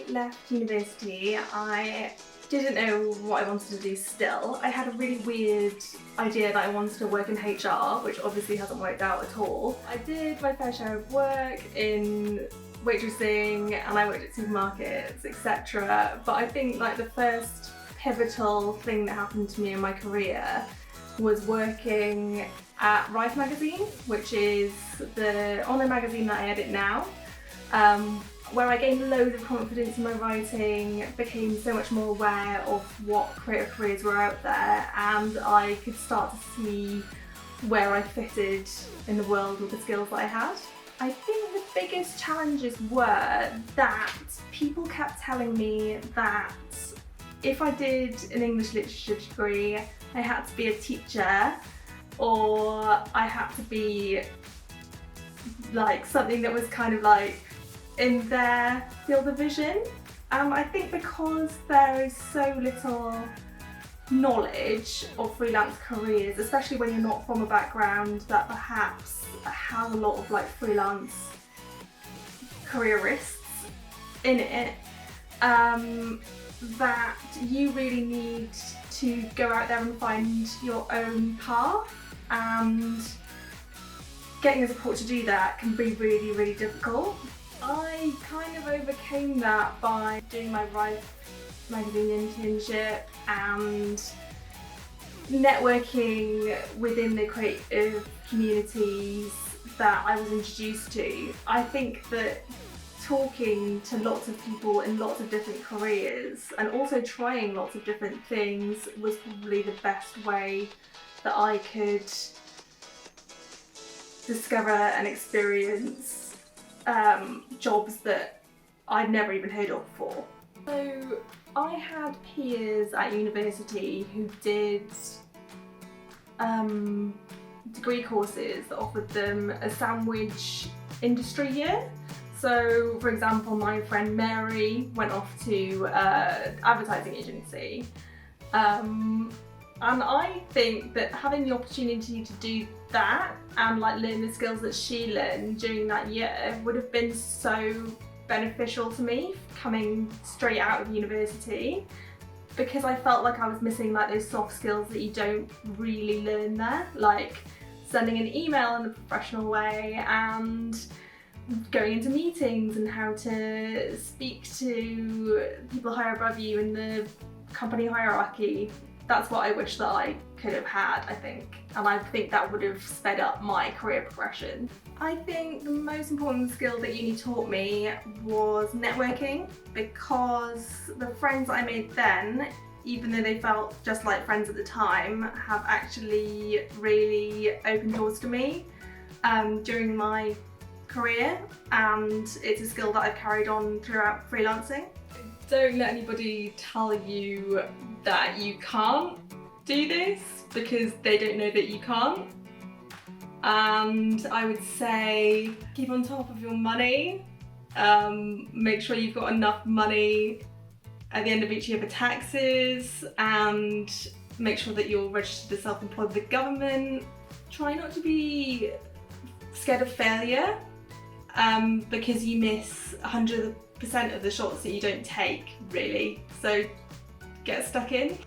left university, I didn't know what I wanted to do still. I had a really weird idea that I wanted to work in HR, which obviously hasn't worked out at all. I did my fair share of work in waitressing and I worked at supermarkets, etc. But I think like the first pivotal thing that happened to me in my career was working at Rife magazine, which is the online magazine that I edit now, where I gained loads of confidence in my writing, became so much more aware of what creative careers were out there, and I could start to see where I fitted in the world with the skills that I had. I think the biggest challenges were that people kept telling me that if I did an English literature degree, I had to be a teacher, or I had to be like something that was kind of like in their field of vision. I think because there is so little knowledge of freelance careers, especially when you're not from a background that perhaps has a lot of like freelance careerists in it, that you really need to go out there and find your own path, and getting the support to do that can be really, really difficult. I kind of overcame that by doing my Rife magazine internship and networking within the creative communities that I was introduced to. I think that talking to lots of people in lots of different careers and also trying lots of different things was probably the best way that I could discover and experience jobs that I'd never even heard of before. So I had peers at university who did degree courses that offered them a sandwich industry year. So for example, my friend Mary went off to advertising agency, and I think that having the opportunity to do that and like learn the skills that she learned during that year would have been so beneficial to me coming straight out of university, because I felt like I was missing like those soft skills that you don't really learn there, like sending an email in a professional way and going into meetings and how to speak to people higher above you in the company hierarchy. That's what I wish that I could have had, I think, and I think that would have sped up my career progression. I think the most important skill that uni taught me was networking, because the friends I made then, even though they felt just like friends at the time, have actually really opened doors to me during my career, and it's a skill that I've carried on throughout freelancing. Don't let anybody tell you that you can't do this, because they don't know that you can't. And I would say keep on top of your money, make sure you've got enough money at the end of each year for taxes, and make sure that you're registered as self-employed with the government. Try not to be scared of failure, because you miss 100% of the shots that you don't take, really. So get stuck in.